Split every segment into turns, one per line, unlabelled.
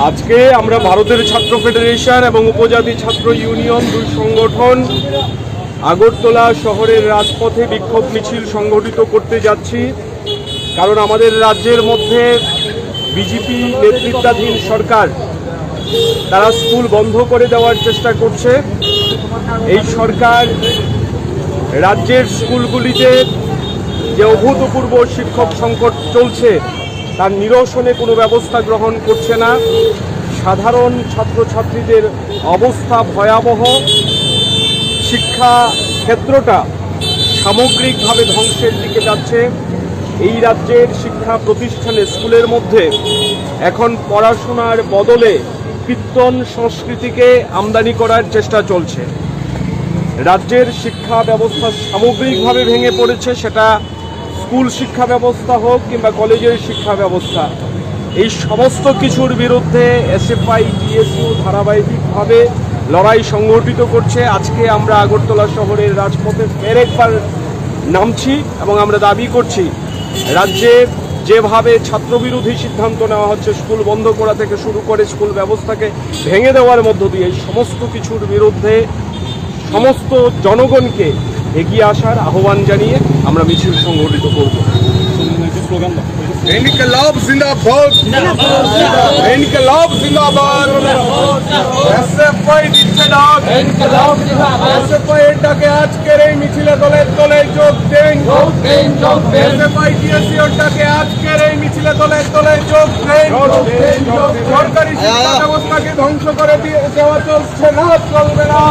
আজকে আমরা ভারতের ছাত্র ফেডারেশন এবং উপজাতি ছাত্র ইউনিয়ন দুই সংগঠন আগরতলা শহরের রাজপথে বিক্ষোভ মিছিল সংগঠিত করতে যাচ্ছি। কারণ আমাদের রাজ্যের মধ্যে বিজেপি নেতৃত্বাধীন সরকার তারা স্কুল বন্ধ করে দেওয়ার চেষ্টা করছে। এই সরকার রাজ্যের স্কুলগুলিতে যে অভূতপূর্ব শিক্ষক সংকট চলছে তার নিরসনে কোনো ব্যবস্থা গ্রহণ করছে না। সাধারণ ছাত্রছাত্রীদের অবস্থা ভয়াবহ। শিক্ষা ক্ষেত্রটা সামগ্রিকভাবে ধ্বংসের দিকে যাচ্ছে। এই রাজ্যের শিক্ষা প্রতিষ্ঠানে স্কুলের মধ্যে এখন পড়াশোনার বদলে কীর্তন সংস্কৃতিকে আমদানি করার চেষ্টা চলছে। রাজ্যের শিক্ষা ব্যবস্থা সামগ্রিকভাবে ভেঙে পড়েছে, সেটা স্কুল শিক্ষা ব্যবস্থা হোক কিংবা কলেজের শিক্ষা ব্যবস্থা। এই সমস্ত কিছুর বিরুদ্ধে এসএফআই টিএসইউ ধারাবাহিকভাবে লড়াই সংগঠিত করছে। আজকে আমরা আগরতলা শহরের রাজপথে ফের একবার নামছি এবং আমরা দাবি করছি রাজ্যে যেভাবে ছাত্রবিরোধী সিদ্ধান্ত নেওয়া হচ্ছে, স্কুল বন্ধ করা থেকে শুরু করে স্কুল ব্যবস্থাকে ভেঙে দেওয়ার মধ্য দিয়ে এই সমস্ত কিছুর বিরুদ্ধে সমস্ত জনগণকে এগিয়ে আসার আহ্বান জানিয়ে আমরা মিছিল সংগঠিত করব।
ইনকলাব জিন্দাবাদ, ইনকলাব জিন্দাবাদ, এসএফআই দিচ্ছে ডাক, এসএফআই এর ডাকে আজকের এই মিছিলে দলে দলে যোগ দেন, এসএফআই টিএসইউ এর ডাকে আজকের এই মিছিলে দলে দলে যোগ দেন। সরকারি শিক্ষা ব্যবস্থাকে ধ্বংস করে দেওয়া চলছে না, চলবে না।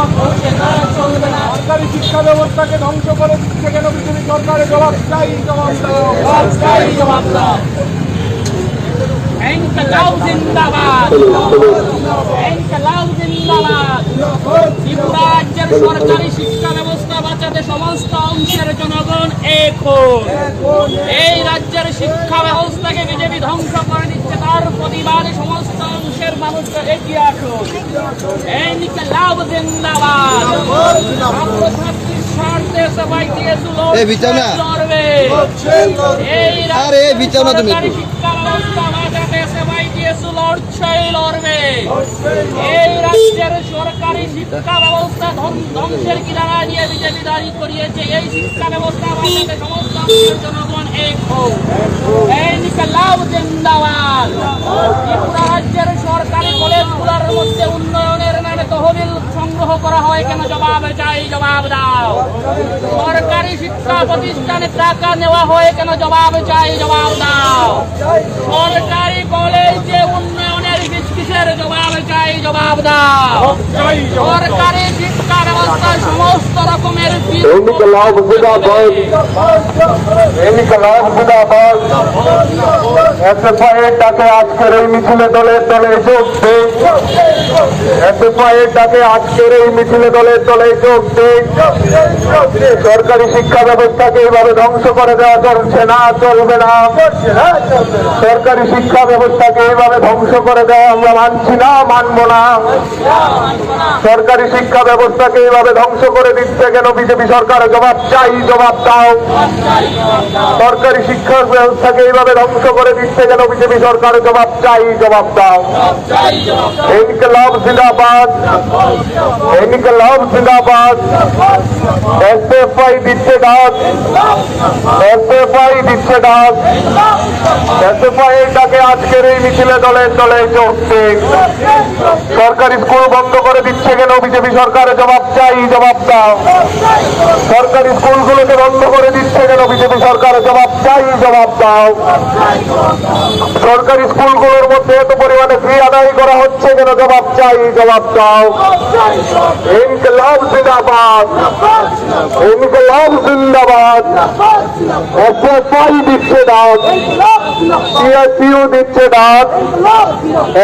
সরকারি শিক্ষা ব্যবস্থাকে ধ্বংস করে দিচ্ছে কেন বিজেপি সরকারের জবাব চাই, জবাব দাও।
ইনকলাব জিন্দাবাদ, ইনকলাব জিন্দাবাদ। ত্রিপুরা রাজ্যের সরকারি শিক্ষা ব্যবস্থা বাঁচাতে সমস্ত অংশের জনগণ এক হন। এই রাজ্যের শিক্ষা ব্যবস্থাকে বিজেপি ধ্বংস করে দিচ্ছে, তার প্রতিবাদে সমস্ত অংশের মানুষকে এগিয়ে আসুন। ইনকলাব জিন্দাবাদ। ছাত্রছাত্রীর স্বার্থে সবাই লড়বে। এই রাজ্যের শিক্ষা ব্যবস্থা বাঁচাতে সবাই লড়বে। এই রাজ্যের সরকারি শিক্ষা ব্যবস্থা ধ্বংসের কিনারা নিয়ে বিজেপি দাঁড়িয়ে করিয়েছে। এই শিক্ষা ব্যবস্থা বাঁচাতে সমস্ত জনগণ এক হোক। ইনকলাব জিন্দাবাদ। ত্রিপুরা রাজ্যের সরকারি কলেজগুলোর মধ্যে উন্নয়নের নামে তহবিল সংগ্রহ করা হয় কেন, জবাব চাই, জবাব দাও। সরকারি শিক্ষা প্রতিষ্ঠানে টাকা নেওয়া হয় কেন, জবাব চাই, জবাব দাও। সরকারি কলেজে উন্নয়নের কিসের, জবাব চাই, জবাব দাও। সরকারি শিক্ষা ব্যবস্থায় সমস্ত রকমের
ইনকলাব জিন্দাবাদ, ইনকলাব জিন্দাবাদ। এসএফআই এর ডাকে আজকের এই মিছিলে দলে দলে যোগ দেন, এসএফআই এর ডাকে আজকের এই মিছিলে দলে দলে যোগ দেন। সরকারি শিক্ষা ব্যবস্থাকে এইভাবে ধ্বংস করে দেওয়া চলছে না, চলবে না। সরকারি শিক্ষা ব্যবস্থাকে এইভাবে ধ্বংস করে দেওয়া আমরা মানছি না, মানব না। সরকারি শিক্ষা ব্যবস্থাকে এইভাবে ধ্বংস করে দিচ্ছে কেন বিজেপি সরকার, জবাব চাই, জবাব দাও। সরকারি শিক্ষা ব্যবস্থাকে এইভাবে ধ্বংস করে দিচ্ছে কেন বিজেপি সরকার, জবাব চাই, জবাব দাও। ইনকলাব জিন্দাবাদ, ইনকলাব জিন্দাবাদ। এসএফআই দিচ্ছে ডাক, এসএফআই দিচ্ছে ডাক। এসএফআই এর ডাকে আজকের এই মিছিলে দলে দলে যোগ দেন। সরকারি স্কুল বন্ধ করে দিচ্ছে কেন বিজেপি সরকার, জবাব চাই, জবাব দাও। সরকারি স্কুলগুলোকে বন্ধ করে দিচ্ছে কেন বিজেপি সরকার, জবাব চাই, জবাব দাও। সরকারি স্কুলগুলোর মধ্যে এত পরিমাণে ফি আদায় করা হচ্ছে কেন, জবাব চাই, জবাব দাও। ইনকলাব জিন্দাবাদ, ইনকলাব জিন্দাবাদ। এসএফআই দিচ্ছে ডাক, টিএসইউ দিচ্ছে ডাক।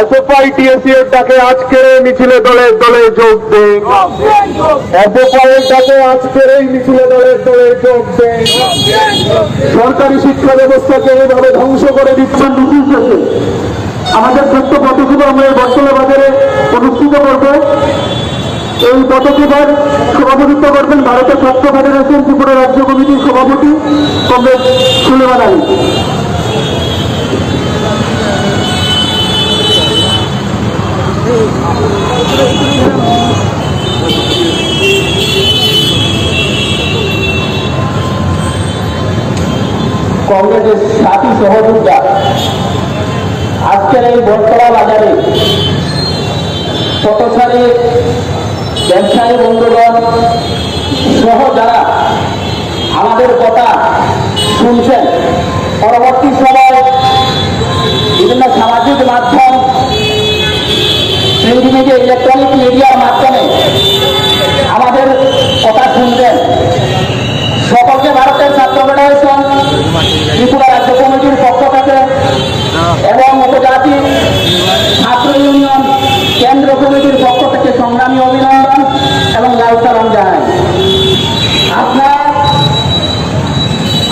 এসএফআই টিএসইউ এর ডাকে আজকের এই মিছিলে দলে দলে যোগ দেন। এসএফআই এর ডাকে আজকের এই মিছিলে দলে দলে যোগ দেন। সরকারি শিক্ষা ব্যবস্থাকে এইভাবে ধ্বংস করে দিচ্ছেন ব্রিটিশরা। আমাদের ছোট্ট পথগুলো আমরা এই বটতলা বাজারে অনুষ্ঠিত করবো। এই পদক্ষেপের সভাপতিত্ব করবেন ভারতের ছাত্র ফেডারেশন ত্রিপুরা রাজ্য কমিটির সভাপতি কমরেড সুলেমান আলী। কংগ্রেসের সাথী সহযোগিতা আজকের এই বটতলা বাজারে পথচারী ব্যবসায়ী বন্ধুগণ সহ যারা আমাদের কথা শুনছেন, পরবর্তী সময় বিভিন্ন সামাজিক মাধ্যম, প্রিন্ট মিডিয়া, ইলেকট্রনিক মিডিয়ার মাধ্যমে আমাদের কথা শুনবেন, সকলকে ভারতের ছাত্র ফেডারেশন ত্রিপুরা রাজ্য কমিটির পক্ষ থেকে এবং উপজাতি ছাত্র ইউনিয়ন কেন্দ্র কমিটির পক্ষ থেকে সংগ্রামী অভিনন্দন এবং লাল সালাম জানাই। আপনারা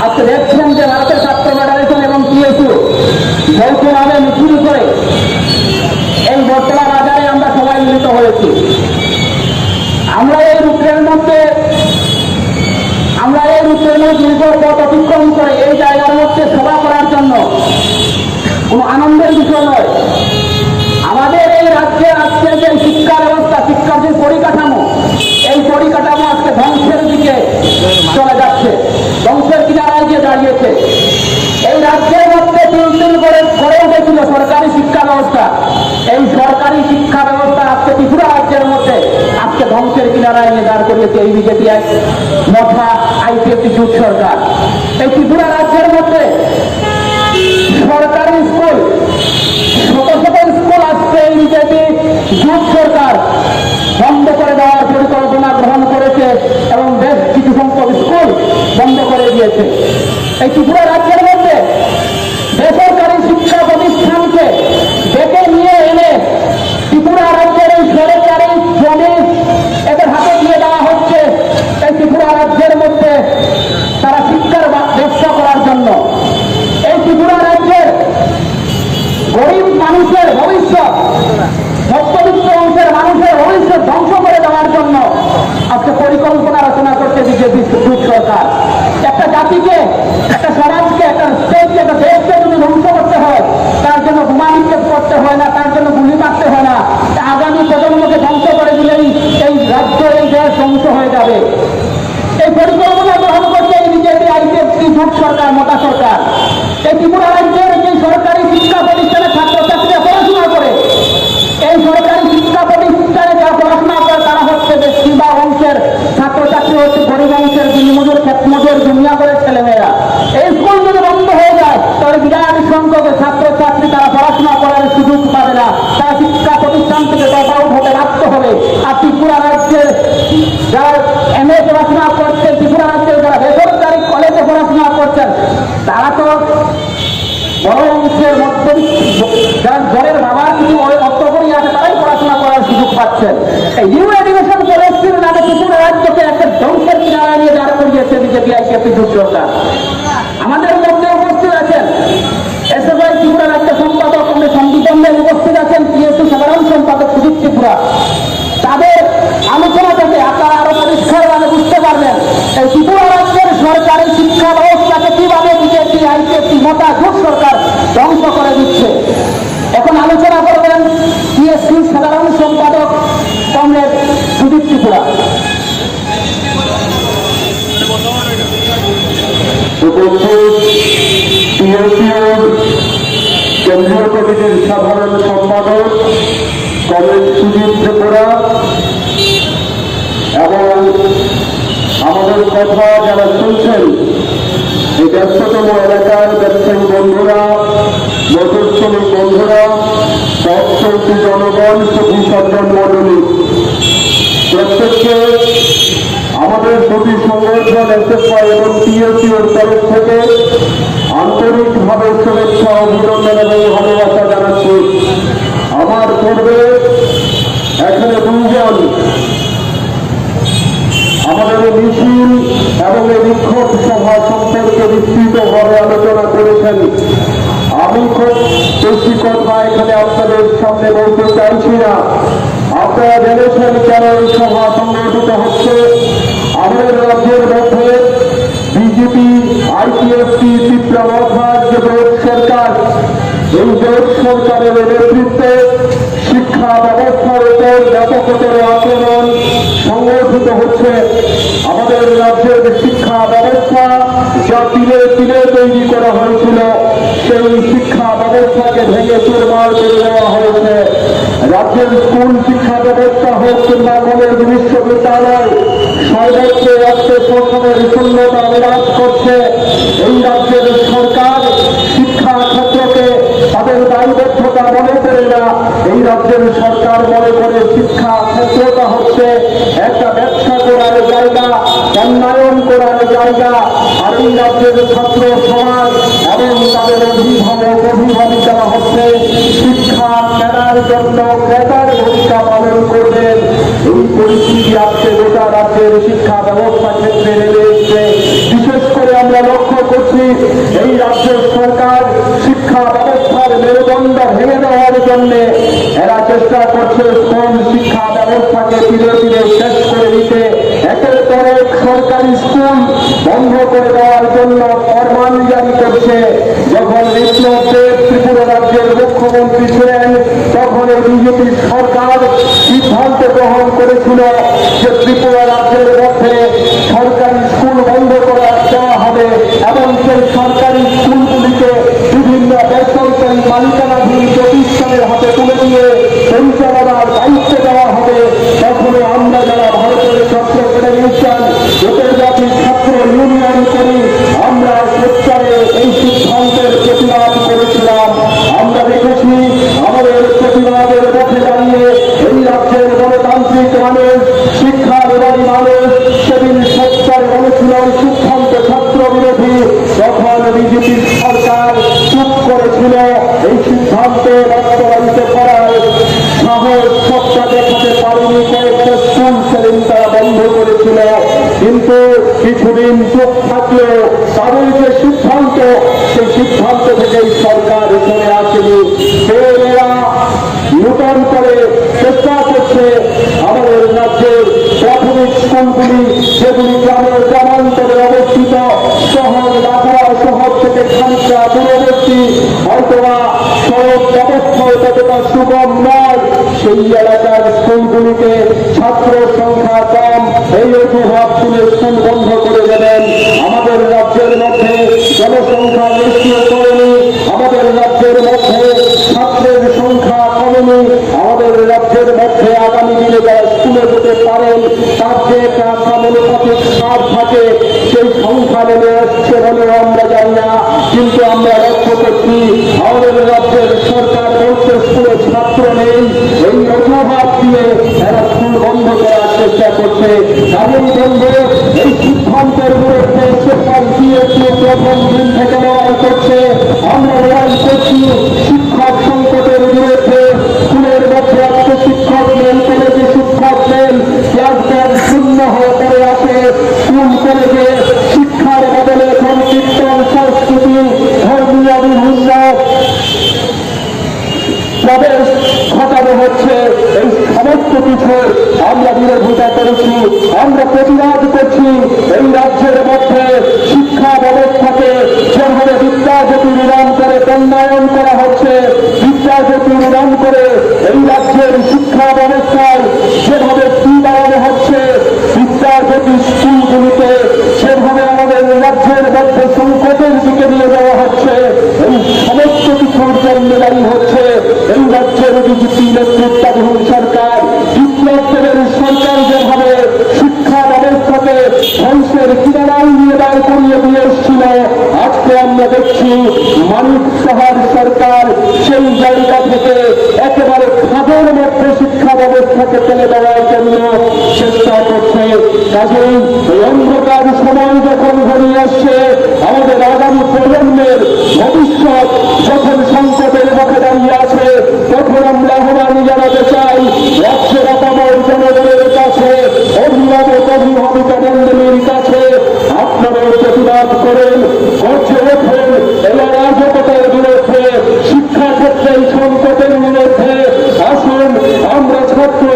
আজকে দেখছেন যে ভারতের ছাত্র ফেডারেশন এবং টিএসইউ যৌথভাবে মিছিল করে এই বটতলা বাজারে আমরা সবাই মিলিত হয়েছি। আমরা এই রূপের মধ্যে দীর্ঘ পথ অতিক্রম করে এই জায়গার মধ্যে সভা করার জন্য কোনো আনন্দের বিষয় নয়। আমাদের এই রাজ্যে আজকে যে শিক্ষা ব্যবস্থা, শিক্ষার যে পরিকাঠামো, এই পরিকাঠামো আজকে ধ্বংসের দিকে চলে যাচ্ছে, ধ্বংসের কিনারায় গিয়ে দাঁড়িয়েছে। এই রাজ্যের মধ্যে দিন করে গড়ে উঠেছিল সরকারি শিক্ষা ব্যবস্থা, এই সরকারি শিক্ষা ব্যবস্থা আজকে ত্রিপুরা রাজ্যের মধ্যে আজকে ধ্বংসের কিনারায় নিয়ে দাঁড় করিয়েছে এই বিজেপি মঠা আইপিএফটি জোট সরকার। এই ত্রিপুরা রাজ্যের মধ্যে সরকারি স্কুল, শত শত স্কুল আজকে এই বিজেপি জোট সরকার বন্ধ করে দেওয়ার পরিকল্পনা গ্রহণ করেছে এবং বেশ কিছু সংখ্যক স্কুল বন্ধ করে দিয়েছে। এই ত্রিপুরা রাজ্যের মধ্যে বেসরকারি শিক্ষা প্রতিষ্ঠানকে ডেকে নিয়ে এনে ত্রিপুরা রাজ্যের এই সরকারি জমি এদের হাতে দিয়ে দেওয়া হচ্ছে এই ত্রিপুরা রাজ্যের মধ্যে তারা শিক্ষার ব্যবসা করার জন্য। এই ত্রিপুরা রাজ্যের গরিব মানুষের ভবিষ্যৎ, মধ্যবিত্ত অংশের মানুষের ভবিষ্যৎ ধ্বংস করে দেওয়ার জন্য আজকে পরিকল্পনা রচনা করছে বিজেপি সরকার। একটা জাতিকে, একটা সমাজকে, একটা স্টেটকে, একটা দেশকে যদি ধ্বংস করতে হয়, তার জন্য বোমা নিক্ষেপ করতে হয় না, তার জন্য গুলি মারতে হয় না। আগামী প্রজন্মকে ধ্বংস করে দিলেই এই রাজ্য, এই দেশ ধ্বংস হয়ে যাবে। এই পরিকল্পনা গ্রহণ করছে এই বিজেপি আইপিএফটি জোট সরকার, মোটা সরকার। এই ত্রিপুরা রাজ্যের যে সরকারি শিক্ষা প্রতিষ্ঠানে ছাত্রছাত্রীরা পড়াশোনা করে, এই সরকারি শিক্ষা প্রতিষ্ঠানে যারা পড়াশোনা করে তারা হচ্ছে বেশিরভাগ অংশের ছাত্রছাত্রী হচ্ছে গরিব অংশের দিনমজুর, ক্ষেতমজুর, দুনিয়া করে ছেলেমেয়েরা। এই স্কুল যদি বন্ধ হয়ে যায় তাহলে বিরাট সংখ্যক ছাত্রছাত্রী তারা পড়াশোনা করার সুযোগ পাবে না, তারা শিক্ষা প্রতিষ্ঠান থেকে ড্রপ আউট হতে বাধ্য হবে। আর ত্রিপুরা রাজ্যের যারা এমএ পড়াশোনা করছেন, ত্রিপুরা রাজ্যের যারা বেসরকারি কলেজে পড়াশোনা করছেন, তারা তো বড় অংশের যারা ঘরের বাবার কিছু অর্থকরী আছে তারাই পড়াশোনা করার সুযোগ পাচ্ছেন। এই নিউ এডুকেশন পলিসির নামে ত্রিপুরা রাজ্যকে একটা ধ্বংসের কিনারা নিয়ে দাঁড় করিয়েছে বিজেপি আইপিএফটি জোট সরকার। আমাদের মধ্যে উপস্থিত আছেন এসএফআই ত্রিপুরা রাজ্য সম্পাদক, সংবিধানে উপস্থিত আছেন টিএসইউ সাধারণ সম্পাদক সুদীপ ত্রিপুরা। তাদের আলোচনা থেকে আপনারা আরো পরিষ্কারভাবে বুঝতে পারবেন এই ত্রিপুরা রাজ্যের সরকারি শিক্ষা ব্যবস্থাকে কিভাবে বিজেপি আইপিএফটি মোটা জোট সরকার ধ্বংস করে দিচ্ছে। এখন আলোচনা করবেন টিএসইউ সাধারণ সম্পাদক কমরেড সুদীপ ত্রিপুরা। কেন্দ্রীয় কমিটির সাধারণ সম্পাদক কমরেড সুদীপ ত্রিপুরা এবং আমাদের কথা যারা শুনছেন এই ব্যস্ততম এলাকার ব্যবসায়ী বন্ধুরা, মোটর শ্রমিক বন্ধুরা, পথচলতি জনগণ, সুধী সজ্জন মণ্ডলী, প্রত্যেককে আমাদের দুটি সংগঠন এসএফআই এবং টিএসইউর তরফ থেকে আন্তরিকভাবে শুভেচ্ছা, অভিনন্দন এবং ভালোবাসা জানাচ্ছি। আমার পূর্বে এখানে দুইজন আমাদের মিছিল এবং এই বিক্ষোভ সভা সম্পর্কে বিস্তৃতভাবে আলোচনা করেছেন। আমি খুব বেশি কথা এখানে আপনাদের সামনে বলতে চাইছি না। আপনারা জেনেছেন কেন এই সভা সংগঠিত হচ্ছে। আমাদের রাজ্যের মধ্যে বিজেপি, আইপিএফটি, তীব্রমাত্রার যে জোট সরকার, এই জোট সরকারের নেতৃত্বে শিক্ষা ব্যবস্থার উপর ব্যাপকতর আক্রমণ সংগঠিত হচ্ছে। আমাদের রাজ্যের শিক্ষা ব্যবস্থা যা তিলে তিলে তৈরি করা হয়েছিল, সেই শিক্ষা ব্যবস্থাকে ভেঙে চুরমার করে দেওয়া হয়েছে। রাজ্যের স্কুল শিক্ষা ব্যবস্থা হোক কিংবা কলেজ, বিশ্ববিদ্যালয়, সর্বত্র রাজ্যে শোষণের শূন্যতা বিরাজ করছে। এই রাজ্যের সরকার শিক্ষা ক্ষেত্রকে তাদের দায়বদ্ধতা মনে করে না। এই রাজ্যের সরকার মনে করে শিক্ষা ক্ষেত্রটা হচ্ছে একটা ব্যবসা করার জায়গা, উন্নয়ন করার জায়গা। আর এই রাজ্যের ছাত্র সমাজ এবং তাদের অভিভাবক অভিভাবিকারা হচ্ছে শিক্ষা কেনার জন্য ক্রেতার ভূমিকা পালন করবেন। এই পরিস্থিতি আজকে গোটা রাজ্যের শিক্ষা ব্যবস্থা ক্ষেত্রে নেমে এসছে। বিশেষ করে আমরা লক্ষ্য করছি এই রাজ্যের সরকার শিক্ষা ব্যবস্থার মেরুদণ্ড ভেঙে দেওয়ার জন্য এরা চেষ্টা করছে স্কুল শিক্ষা ব্যবস্থাকে ধীরে ধীরে শেষ করে দিতে। একের পর এক সরকারি স্কুল বন্ধ করে দেওয়ার জন্য ফরমান জারি করছে। যখন বিপ্লব দেব ত্রিপুরা রাজ্যের মুখ্যমন্ত্রী ছিলেন, তখন বিজেপি সরকার সিদ্ধান্ত গ্রহণ করেছিল যে ত্রিপুরা রাজ্যের মধ্যে সরকারি স্কুল বন্ধ করে দেওয়া হবে এবং সেই সরকারি স্কুলগুলিকে বিভিন্ন বেসরকারি মালিকানাধীন প্রতিষ্ঠানের হাতে তুলে দিয়ে পরিচালনার দায়িত্ব দেওয়া হবে। তখন আমরা যারা ভারতের ছাত্র ফেডারেশন, উপজাতি ছাত্র ইউনিয়ন করি, আমরা সোচ্চারে এই সিদ্ধান্তের প্রতিবাদ করেছিলাম। আমরা দেখেছি আমাদের প্রতিবাদের পথে দাঁড়িয়ে এই রাজ্যের গণতান্ত্রিক মানুষ, শিক্ষানুরাগী মানুষ সেদিন সোচ্চারে বলেছিল সিদ্ধান্ত ছাত্র বিরোধী। তখন বিজেপি সরকার চুপ করেছিল। এই সিদ্ধান্ত বাস্তবায়িত করার সাহস সত্তা দেখাতে পারেনি। কয়েকটা স্কুল সেদিন তারা বন্ধ করেছিল। কিন্তু কিছুদিন চুপ থাকলেও তাদের যে সিদ্ধান্ত, সেই সিদ্ধান্ত থেকে সরকার সরে আসেনি। এরা নূতন করে চেষ্টা করছে আমাদের রাজ্যের প্রাথমিক স্কুলগুলি, যেগুলি গ্রামের গ্রামান্তরে অবস্থিত, শহর লাগোয়া শহর থেকে খানিকটা দূরবর্তী, হয়তোবা সড়ক ব্যবস্থা ততটা সুগম নয়, সেই এলাকার স্কুলগুলিতে ছাত্র সংখ্যা কম, এই অজুহাত তুলে স্কুল বন্ধ করে দেবেন। আমাদের রাজ্যের মধ্যে জনসংখ্যা নিশ্চিত করেনি, আমাদের রাজ্যের মধ্যে ছাত্রের সংখ্যা কমেনি, আমাদের রাজ্যের মধ্যে আগামী দিনে যারা স্কুলে যেতে পারেন তার যে একটা সমানুপাতিক হার থাকে, সেই সংখ্যা নেমে আসছে বলে আমরা জানি না। কিন্তু আমরা লক্ষ্য করছি আমাদের রাজ্যের সরকার বলছে স্কুলে ছাত্র নেই, এই অজুহাত দিয়ে এরা স্কুল বন্ধ করার চেষ্টা করছে। কারণ বন্ধু এই সিদ্ধান্তের বিরুদ্ধে সরকার দিয়েছে প্রথম দিন থেকে লড়াই করছে। আমরা লড়াই করছি শিক্ষক সংকটের বিরুদ্ধে। স্কুলের মধ্যে আজকে শিক্ষক নেই, কলেজে শিক্ষক নেই, ক্লাসরুম শূন্য হয়ে পড়ে আছে। স্কুল কলেজে শিক্ষার বদলে এখন কীর্তন, সংস্কৃতি, ধর্মীয় বিভিন্ন প্রবেশ ঘটানো হচ্ছে। এই সমস্ত কিছু আমরা বিরোধিতা করেছি, আমরা প্রতিবাদ করছি। এই রাজ্যের মধ্যে শিক্ষা ব্যবস্থাকে যেভাবে বিদ্যাজ্যোতির নাম করে উন্নয়ন করা হচ্ছে, বিদ্যাজ্যোতির নাম করে এই রাজ্যের শিক্ষা ব্যবস্থায় যেভাবে ফি বাড়ানো হচ্ছে, বিদ্যাজ্যোতি স্কুলগুলিতে সেভাবে আমাদের রাজ্যের মধ্যে সংকটের দিকে নিয়ে যাওয়া হচ্ছে। এই সমস্ত কিছুর জন্য দায়ী হচ্ছে এই রাজ্যের বিজেপি নেতৃত্বাধীন সরকার। বিপ্লব দেবের সরকার যেভাবে শিক্ষা ব্যবস্থাকে ধ্বংসের কিনারায় নিয়ে দাঁড় করিয়ে দিয়ে এসেছিল, আজকে আমরা দেখছি মানিক সাহার সরকার সেই জায়গা থেকে একেবারে খাদের মধ্যে শিক্ষা ব্যবস্থাকে ফেলে দেওয়ার জন্য চেষ্টা করছে। কাজেই এই অন্ধকার সময় যখন ঘনিয়ে আসছে, আমাদের আগামী প্রজন্মের ভবিষ্যৎ যখন সংকটের মুখে দাঁড়িয়ে আছে, তখন আমরা আহ্বান জানাতে চাই রাজ্যের আপামর জনগণের কাছে, অভিভাবক অভিভাবিকা মন্ডলীর কাছে আপনারা প্রতিবাদ করেন, গর্জে ওঠেন এই অরাজকতার বিরুদ্ধে, শিক্ষা ক্ষেত্রে সংকটের বিরুদ্ধে। আসুন আমরা ছাত্র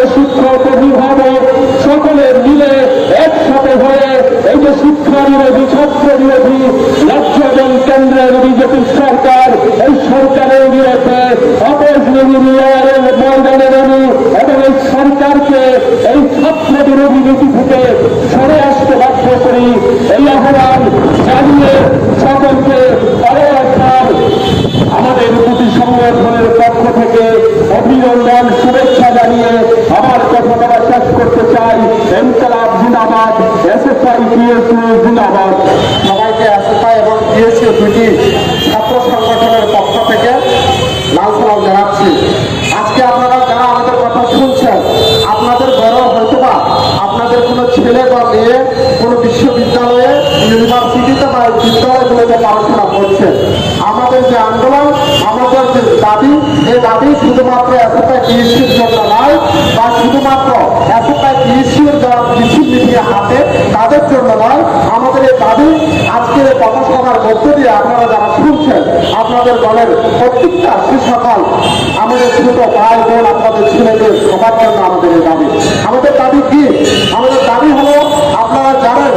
রাজ্য এবং কেন্দ্রের বিজেপি সরকার এই সরকারের বিরুদ্ধে ময়দানে নামি এবং এই সরকারকে এই ছাত্র বিরোধী নীতি থেকে সরে আসতে বাধ্য করি। এই আহ্বান জানিয়ে সকলকে একবার আমাদের দুটি সংগঠনের পক্ষ থেকে অভিনন্দন শুভেচ্ছা জানিয়ে আমার কথা শেষ করতে চাই। ইনকিলাব জিন্দাবাদ, এসএফআই টিএসইউ জিন্দাবাদ।
সবাইকে এসএফআই এবং টিএসইউ দুটি ছাত্র সংগঠনের পক্ষ থেকে লাল সালাম জানাচ্ছি। আজকে আপনারা যারা আমাদের কথা শুনছেন, আপনাদের ঘরেও হয়তোবা আপনাদের কোনো ছেলে বা মেয়ে কোনো বিশ্ববিদ্যালয়ে, ইউনিভার্সিটিতে বা বিদ্যালয়গুলোতে পড়াশোনা করছে। আমাদের যে আন্দোলন, আমাদের যে দাবি, এই দাবি শুধুমাত্র এসএফআই টিএসইউর জন্য নয়, বা শুধুমাত্র এসএফআই টিএসইউর যারা মিছিল মিটিয়ে হাতে তাদের জন্য নয়। আমাদের এই দাবি আজকের পথসভার মধ্য দিয়ে আপনারা যারা শুনছেন, আপনাদের দলের প্রত্যেকটা সকাল আমাদের ছোট ভাই বোন, আপনাদের ছেলেদের সবার জন্য আমাদের এই দাবি। আমাদের দাবি কি? আমাদের দাবি হলো, আপনারা জানেন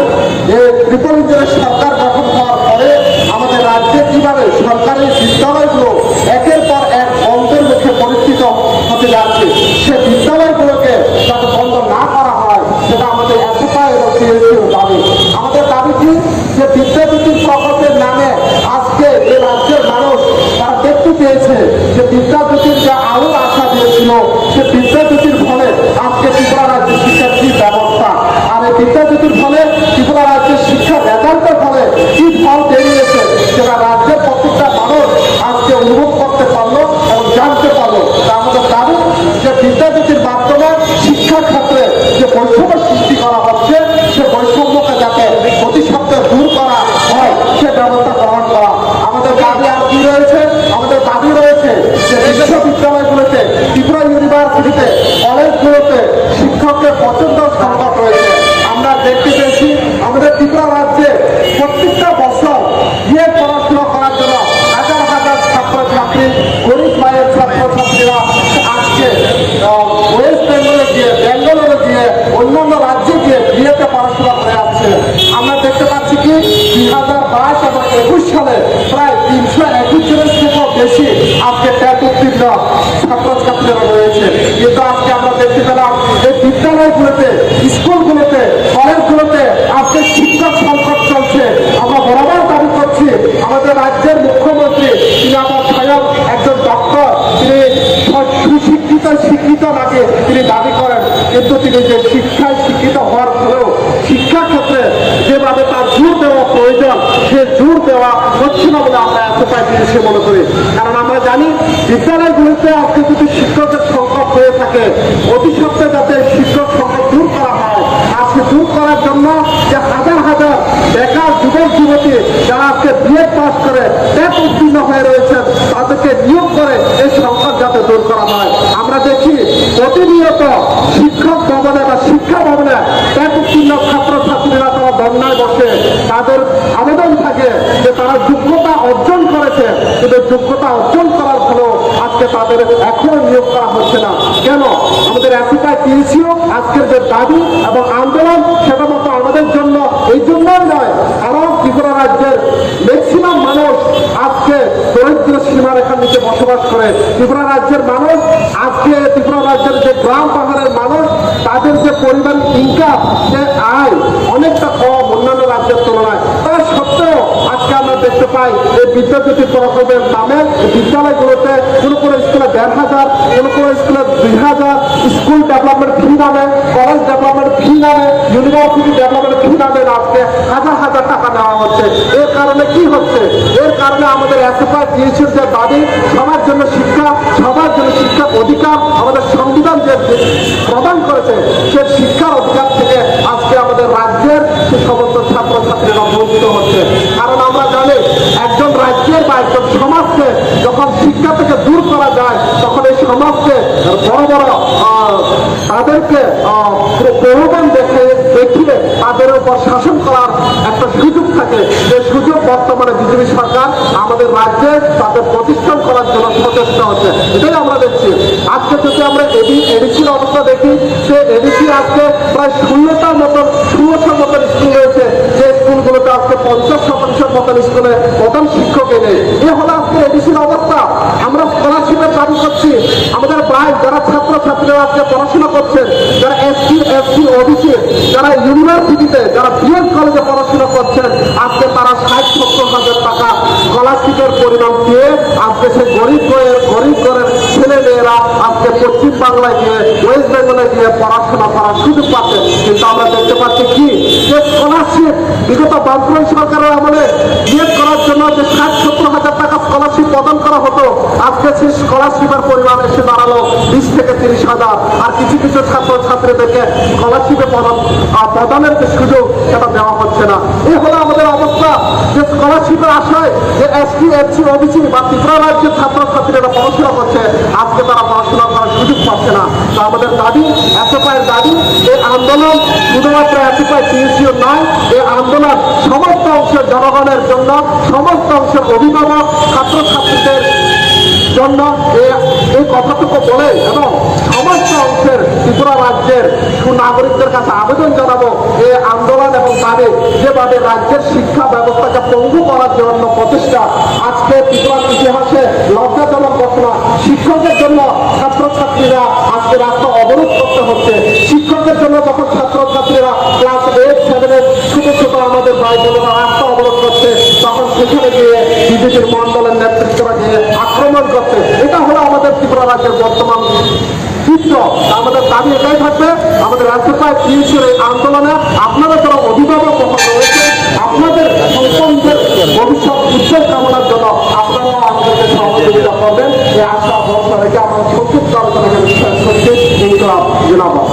যে ট্রিপল ইঞ্জিনের সরকার গঠন হওয়ার পরে আমাদের রাজ্যে কিভাবে সরকারি বিদ্যালয়গুলো একের পর এক বন্ধের মুখে পরিচিত হতে যাচ্ছে। সে বিদ্যালয়গুলোকে যাতে বন্ধ না করা হয়, সেটা আমাদের এসএফআই এবং টিএসইউর দাবি। আমাদের দাবি কি? যে বিদ্যাজ্যোতি প্রকল্পের নামে আজকে এই রাজ্যের মানুষ তারা দেখতে পেয়েছে যে বিদ্যাজ্যোতির যে আলোর আশা দিয়েছিল, সে বিদ্যাজ্যোতির ফলে আজকে ত্রিপুরা রাজ্যের শিক্ষার কি ব্যবস্থা, আর এই বিদ্যাজ্যোতির ফলে ত্রিপুরা রাজ্যের শিক্ষা রেজাল্টের ফলে কি ফল বেরিয়েছে, সেটা রাজ্যের প্রত্যেকটা মানুষ আজকে অনুভব করতে পারলো এবং জানতে পারলো। তা আমাদের দাবি যে বিদ্যাজ্যোতির মাধ্যমে শিক্ষার ক্ষেত্রে যে বৈষম্য সৃষ্টি করা হচ্ছে, সে বৈষম্যকে যাতে প্রতি সপ্তাহে দূর করা হয়, সে ব্যবস্থা গ্রহণ করা। আমাদের দাবি আর কি রয়েছে? আমাদের দাবি রয়েছে যে বিশ্ববিদ্যালয়গুলোতে, ত্রিপুরা ইউনিভার্সিটিতে, কলেজগুলোতে শিক্ষকের প্রচন্ড সংকট রয়েছে। আমরা দেখতে পেয়েছি আমাদের ত্রিপুরা রাজ্যে প্রত্যেকটা বছর গিয়ে পড়াশোনা করার জন্য হাজার হাজার ছাত্রছাত্রী, গরিব মায়ের ছাত্রছাত্রীরা আজকে ওয়েস্ট বেঙ্গলে গিয়ে, ব্যাঙ্গালোরে গিয়ে, অন্যান্য রাজ্যে গিয়ে বিয়েতে পড়াশোনা করে আসছে। আমরা দেখতে পাচ্ছি কি 2022 এবং 21 সালে প্রায় 321 জনের থেকেও বেশি আজকে ট্যাট উত্তীর্ণ ছাত্রছাত্রীরা রয়েছে। কিন্তু আজকে আমরা দেখতে পেলাম এই বিদ্যালয়গুলোতে, স্কুলগুলোতে, কলেজগুলোতে আজকে শিক্ষক সংকট চলছে। আমরা বরাবর দাবি করছি আমাদের রাজ্যের মুখ্যমন্ত্রী, তিনি আমার স্বয়ং একজন ডক্টর, তিনি শিক্ষিত নাকি তিনি দাবি করেন, কিন্তু তিনি যে শিক্ষায় শিক্ষিত হওয়ার ফলেও শিক্ষা ক্ষেত্রে যেভাবে তার জোর দেওয়া প্রয়োজন, সে জোর দেওয়া হচ্ছে না বলে আমরা এসএফআই টিএসইউ মনে করি। কারণ আমরা জানি বিদ্যালয়গুলিতে আজকে যদি শিক্ষকের সংকট হয়ে থাকে, অতি সত্ত্বে যাতে শিক্ষক সংকট দূর করা হয়। আজকে দূর করার জন্য যে হাজার হাজার বেকার যুবক যুবতী যারা আজকে বিএড পাস করে ট্যাট উত্তীর্ণ হয়ে রয়েছেন, তাদেরকে নিয়োগ করে এই সংকট যাতে দূর করা হয়। আমরা দেখি প্রতিনিয়ত শিক্ষক ভবনে বা শিক্ষা ভবনে ট্যাট উত্তীর্ণ ছাত্রছাত্রীরা তারা ধর্নায় বসে, তাদের আবেদন থাকে যে তারা যোগ্যতা অর্জন করেছে, কিন্তু যোগ্যতা অর্জন করার ফলেও আজকে তাদের এখনো নিয়োগ করা হচ্ছে না। কেন? আমাদের এসএফআই টিএসইউ আজকের যে দাবি এবং আন্দোলন, সেটা মতো আমাদের জন্য এই জন্যই নয়, কারণ ত্রিপুরা রাজ্যের ম্যাক্সিমাম মানুষ আজকে দরিদ্র সীমারেখার নিচে বসবাস করে। ত্রিপুরা রাজ্যের মানুষ আজকে, ত্রিপুরা রাজ্যের যে গ্রাম পাহাড়ের মানুষ, তাদের যে পরিবারের ইনকাম, যে আয় অনেকটা কম অন্যান্য রাজ্যের তুলনায়। তা সত্ত্বেও আজকে আমরা দেখতে পাই এই বিদ্যাজ্যোতি প্রকল্পের নামে বিদ্যালয়গুলোতে কোনো কোনো স্কুলে 1,500, কোনো কোনো স্কুলে 2,000, স্কুল ডেভেলপমেন্ট ফি নামে, কলেজ ডেভেলপমেন্ট ফি নামে, ইউনিভার্সিটি ডেভেলপমেন্ট ফি নামে আজকে হাজার হাজার টাকা নেওয়া হচ্ছে। এর কারণে কি হচ্ছে? এর কারণে আমাদের এসএফআই টিএসইউর যে দাবি, সবার জন্য শিক্ষা, সবার জন্য শিক্ষার অধিকার আমাদের সংবিধান যে প্রদান করেছে, সে শিক্ষার অধিকার থেকে আজকে আমাদের রাজ্যের সে সমস্ত ছাত্রছাত্রীরা বঞ্চিত হচ্ছে। কারণ আমরা জানি একজন রাজ্যের বা একজন সমাজকে যখন শিক্ষা থেকে দূর করা যায়, তখন এই সমাজকে বড় বড় তাদেরকে প্রলোভন দেখিয়ে তাদের উপর শাসন করার একটা সুযোগ থাকে। যে সুযোগ বর্তমানে বিজেপি সরকার আমাদের রাজ্যে তাদের প্রতিষ্ঠান করার জন্য সচেষ্ট হচ্ছে। এটাই আমরা দেখছি। আজকে যদি আমরা এডিসির অবস্থা দেখি, সে এডিসি আজকে প্রায় 16টার মতন স্কুল রয়েছে, যে স্কুলগুলো স্কুলগুলোতে আজকে 50% মতন স্কুলে প্রধান শিক্ষকই নেই। এ হলো আজকে এডিসির অবস্থা। আমরা স্কলারশিপের দাবি করছি। আমাদের প্রায় যারা ছাত্রছাত্রীরা আজকে পড়াশোনা করছেন, যারা এসসি এসটি ওবিসি, যারা ইউনিভার্সিটিতে, যারা বিএড কলেজে পড়াশোনা করছেন, আজকে তারা 60-70 হাজার টাকা স্কলারশিপের পরিমাণ দিয়ে আজকে সে গরিব ঘরের ছেলে মেয়েরা আজকে পশ্চিম বাংলায় গিয়ে, ওয়েস্ট বেঙ্গলে গিয়ে পড়াশোনা করার সুযোগ পাচ্ছে। কিন্তু আমরা দেখতে পাচ্ছি কি, যে স্কলারশিপ বিগত বামফ্রন্ট সরকারের আমলে বিএড করার জন্য যে 60-70 হাজার টাকা স্কলারশিপ প্রদান করা হতো, আজকে সেই স্কলারশিপের পরিমাণ এসে দাঁড়ালো 20 থেকে 30 হাজার। আর কিছু কিছু ছাত্রছাত্রীদেরকে স্কলারশিপে প্রদানের যে সুযোগ সেটা দেওয়া হচ্ছে না। এই হলো আমাদের অবস্থা, যে স্কলারশিপের আশায় যে এসটি এসসি ওবিসি বা ত্রিপুরা রাজ্যের ছাত্রছাত্রীরা পড়াশোনা করছে, আজকে তারা পড়াশোনা করার সুযোগ পাচ্ছে না। তো আমাদের দাবি, এসএফআইয়ের দাবি, এই আন্দোলন শুধুমাত্র এসএফআই টিএসইউ নয়, এই আন্দোলন সমস্ত অংশের জনগণের জন্য, সমস্ত অংশের অভিভাবক ছাত্রছাত্রীদের জন্য এই কথাটুকু বলে এবং সমস্ত অংশের ত্রিপুরা রাজ্যের সুনাগরিকদের কাছে আবেদন জানাবো, এই আন্দোলন এবং তাদের যেভাবে রাজ্যের শিক্ষা ব্যবস্থাকে পঙ্গু করার জন্য প্রচেষ্টা, আজকে ত্রিপুরার ইতিহাসে লজ্জাজনক ঘটনা। শিক্ষকের জন্য ছাত্রছাত্রীরা আজকে রাস্তা অবরোধ করতে হচ্ছে। শিক্ষকের জন্য যখন ছাত্রছাত্রীরা ক্লাস 8-7 ছোট ছোট আমাদের ভাই বোনেরা রাস্তা অবরোধ করছে, তখন সেখানে গিয়ে বিজেপির মন্ডলের নেতৃত্বরা গিয়ে আক্রমণ করছে। এটা হলো আমাদের ত্রিপুরা রাজ্যের বর্তমান চিত্র। আমাদের দাবি এটাই থাকবে, আমাদের এসএফআই টিএসইউর এই আন্দোলনে আপনারা যারা অভিভাবক রয়েছে, আপনাদের সন্তানদের ভবিষ্যৎ উজ্জ্বল কামনার জন্য আপনারাও আমাদেরকে সহযোগিতা করবেন। এই আশা ভরসা রেখে আমার সংক্ষিপ্ত আলোচনাকে শেষ করছি। ইনকলাব জিন্দাবাদ।